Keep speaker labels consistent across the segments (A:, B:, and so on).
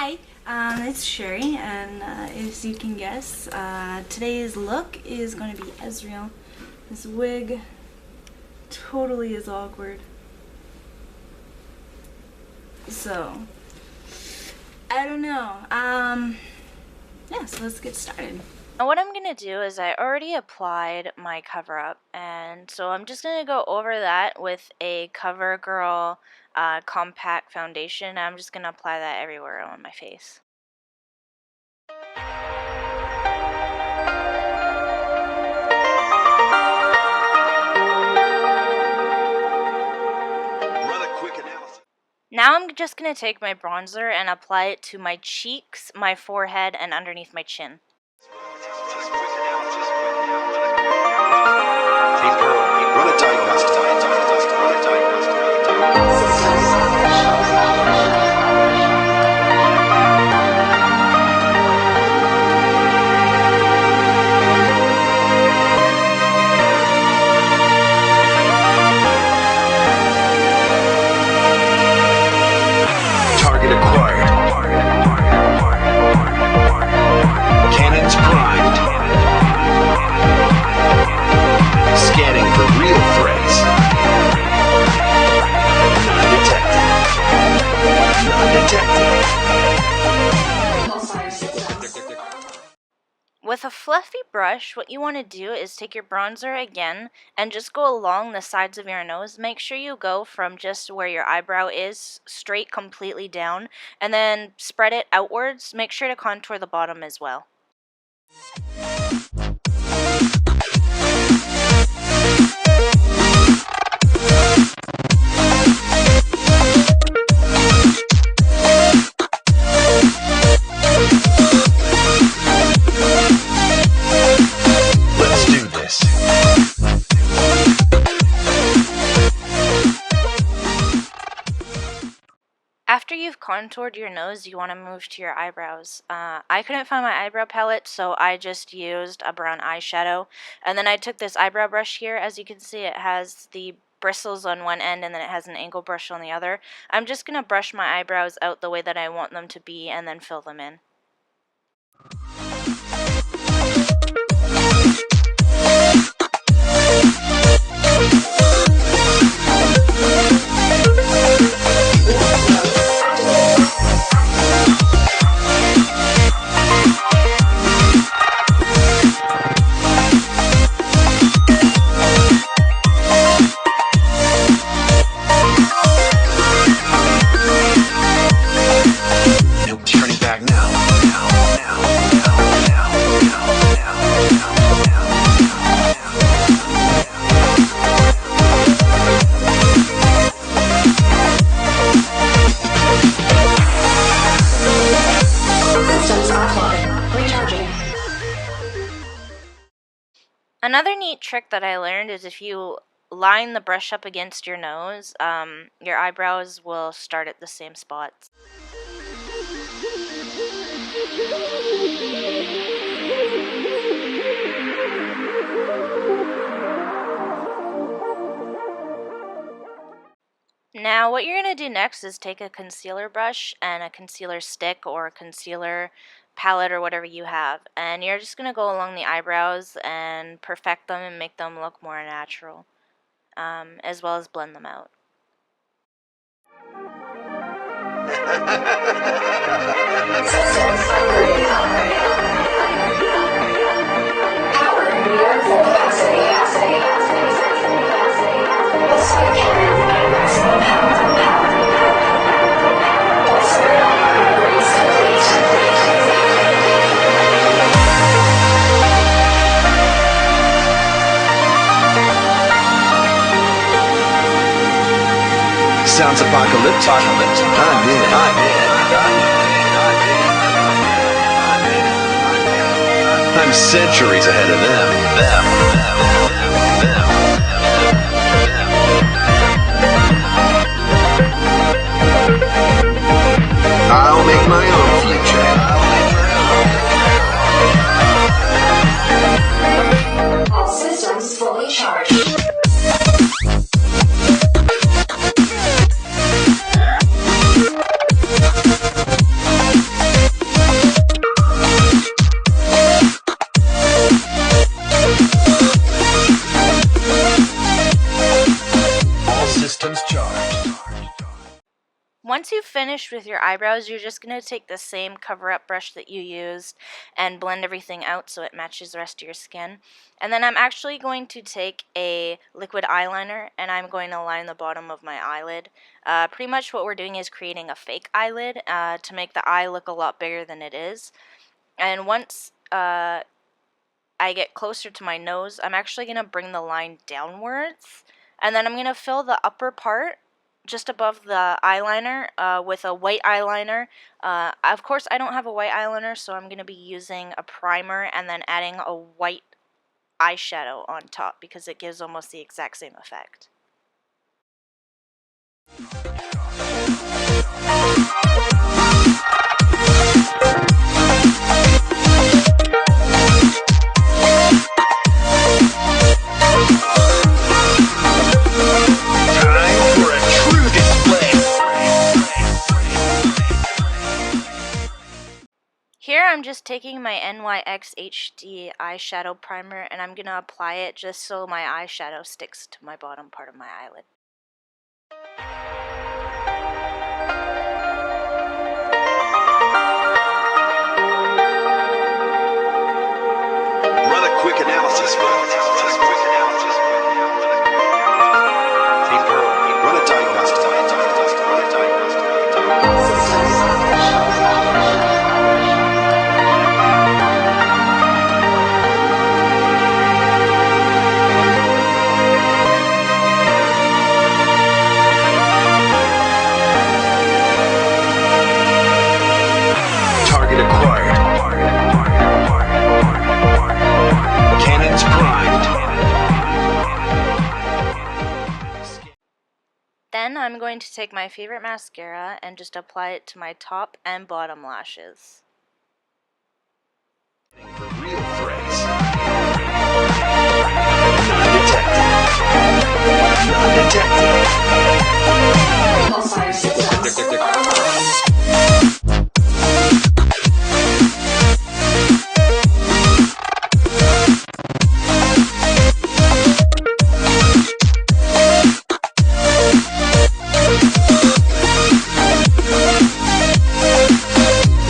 A: Hi, it's Sherry, and as you can guess, today's look is going to be Ezreal. This wig totally is awkward. So, I don't know. Yeah, so let's get started.
B: Now what I'm going to do is I already applied my cover up, and so I'm just going to go over that with a CoverGirl compact foundation. I'm just going to apply that everywhere on my face. Now I'm just going to take my bronzer and apply it to my cheeks, my forehead, and underneath my chin.
C: Target acquired. Cannons primed. Scanning for real threats. None detected. None detected.
B: With a fluffy brush, what you want to do is take your bronzer again and just go along the sides of your nose. Make sure you go from just where your eyebrow is straight completely down, and then spread it outwards. Make sure to contour the bottom as well. After you've contoured your nose, you want to move to your eyebrows. I couldn't find my eyebrow palette, so I just used a brown eyeshadow. And then I took this eyebrow brush here. As you can see, it has the bristles on one end and then it has an angle brush on the other. I'm just going to brush my eyebrows out the way that I want them to be and then fill them in. Another neat trick that I learned is if you line the brush up against your nose, your eyebrows will start at the same spots. Now what you're going to do next is take a concealer brush and a concealer stick or a concealer palette or whatever you have, and you're just going to go along the eyebrows and perfect them and make them look more natural, as well as blend them out.
C: Sounds apocalyptic. I'm in. I'm centuries ahead of them. I'll make my own future.
D: All systems fully charged.
B: finished with your eyebrows, you're just going to take the same cover-up brush that you used and blend everything out so it matches the rest of your skin. And then I'm actually going to take a liquid eyeliner and I'm going to line the bottom of my eyelid. Pretty much what we're doing is creating a fake eyelid to make the eye look a lot bigger than it is. And once I get closer to my nose, I'm actually going to bring the line downwards. And then I'm going to fill the upper part just above the eyeliner with a white eyeliner. Of course, I don't have a white eyeliner, so I'm going to be using a primer and then adding a white eyeshadow on top because it gives almost the exact same effect. Here I'm just taking my NYX HD eyeshadow primer and I'm going to apply it just so my eyeshadow sticks to my bottom part of my eyelid.
C: Run a quick analysis. Hey Pearl, run a diagnostic. Target acquired. Cannons primed.
B: Then I'm going to take my favorite mascara and just apply it to my top and bottom lashes.
C: For real threats. Non-detected.
D: Pulsar systems.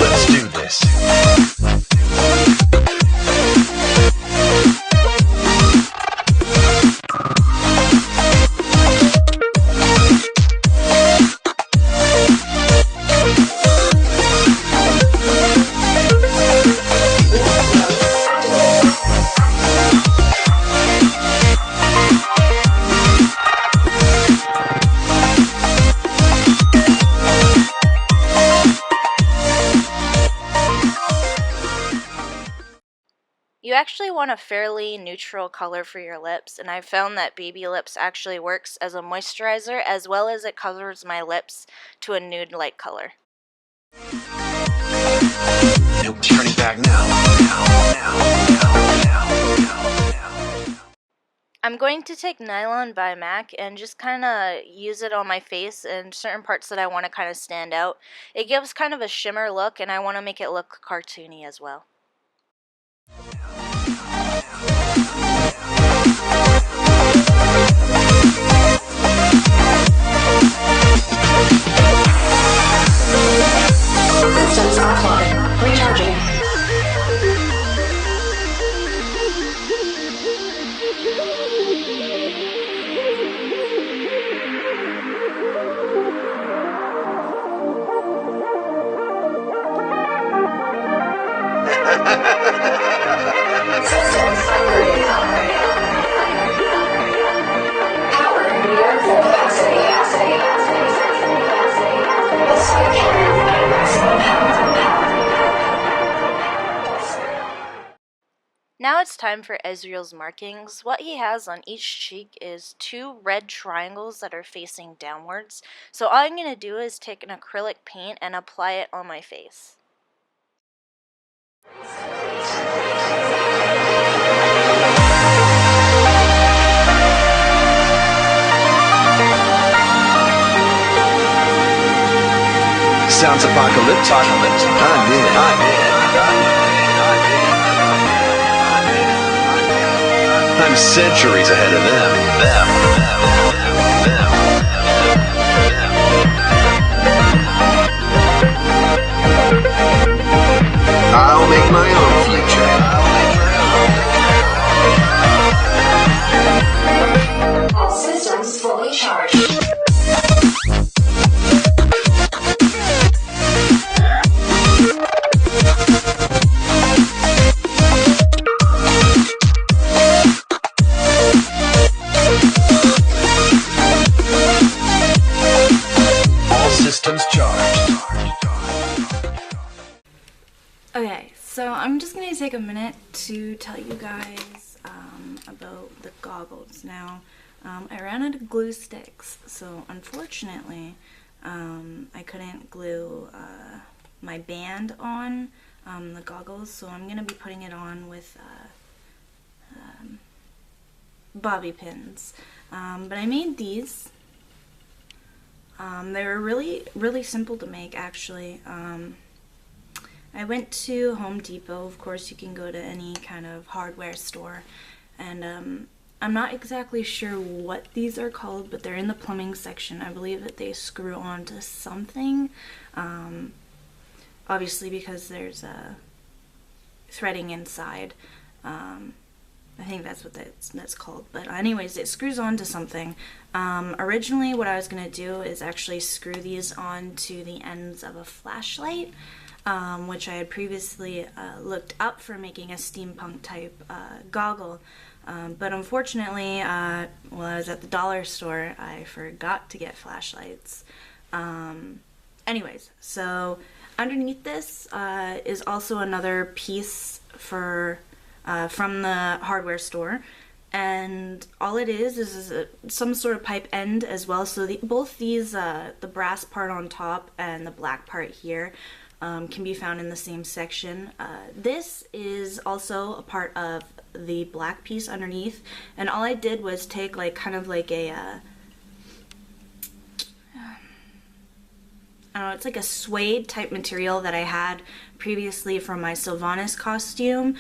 C: Let's do this.
B: You actually want a fairly neutral color for your lips, and I found that Baby Lips actually works as a moisturizer as well as it covers my lips to a nude-like color.
C: Nope, turning back now.
B: I'm going to take Nylon by MAC and just kind of use it on my face and certain parts that I want to kind of stand out. It gives kind of a shimmer look and I want to make it look cartoony as well.
D: Systems offline. Recharging. Systems upgrading. Power near full capacity. Pulsar carrier at maximum power.
B: Now it's time for Ezreal's markings. What he has on each cheek is 2 red triangles that are facing downwards. So all I'm going to do is take an acrylic paint and apply it on my face.
C: Sounds apocalyptic. I'm in. I'm centuries ahead of them. I'll make my own future.
D: All systems fully charged.
C: All systems charged.
A: Okay, so I'm just going to take a minute to tell you guys about the goggles. Now, I ran out of glue sticks, so unfortunately, I couldn't glue my band on the goggles, so I'm going to be putting it on with bobby pins. But I made these. They were really simple to make, actually. I went to Home Depot. Of course, you can go to any kind of hardware store, and I'm not exactly sure what these are called, but they're in the plumbing section. I believe that they screw onto something, obviously because there's threading inside. I think that's what that's called. But anyways, it screws onto something. Originally, what I was going to do is actually screw these onto the ends of a flashlight, which I had previously looked up for making a steampunk type goggle. But unfortunately, while I was at the dollar store, I forgot to get flashlights. Anyways, so underneath this is also another piece for from the hardware store, and all it is some sort of pipe end as well. So both these, the brass part on top and the black part here, can be found in the same section. This is also a part of the black piece underneath, and all I did was take like kind of like a I don't know, it's like a suede type material that I had previously from my Sylvanas costume.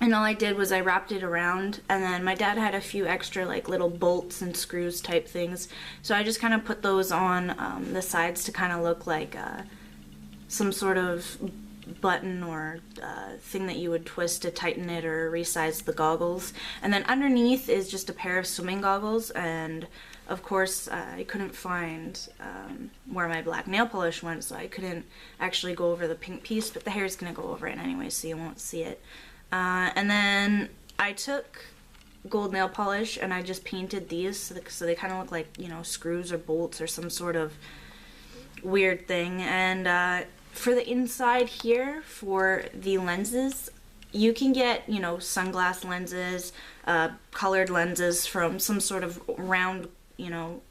A: And all I did was I wrapped it around, and then my dad had a few extra like little bolts and screws type things, so I just kind of put those on the sides to kind of look like some sort of button or thing that you would twist to tighten it or resize the goggles. And then underneath is just a pair of swimming goggles, and of course I couldn't find where my black nail polish went, so I couldn't actually go over the pink piece, but the hair's gonna go over it anyway, so you won't see it. And then I took gold nail polish and I just painted these so they kind of look like, you know, screws or bolts or some sort of weird thing. And for the inside here, for the lenses, you can get, you know, sunglass lenses, colored lenses from some sort of round, you know,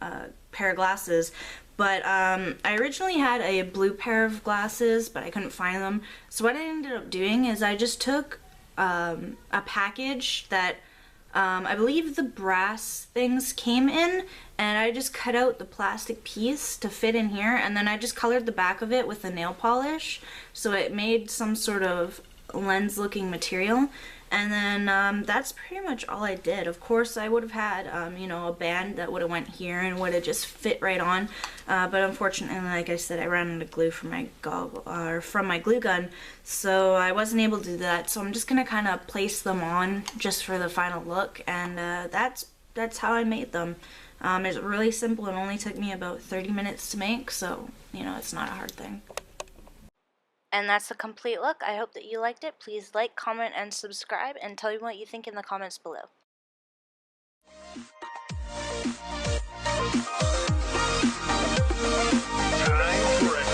A: pair of glasses. But I originally had a blue pair of glasses, but I couldn't find them. So what I ended up doing is I just took a package that I believe the brass things came in, and I just cut out the plastic piece to fit in here, and then I just colored the back of it with the nail polish, so it made some sort of lens looking material. And then that's pretty much all I did. Of course, I would have had, you know, a band that would have went here and would have just fit right on. But unfortunately, like I said, I ran out of glue from my from my glue gun, so I wasn't able to do that. So I'm just gonna kind of place them on just for the final look, and that's how I made them. It's really simple. It only took me about 30 minutes to make, so you know, it's not a hard thing.
B: And that's the complete look. I hope that you liked it. Please like, comment, and subscribe, and tell me what you think in the comments below.
C: Time for a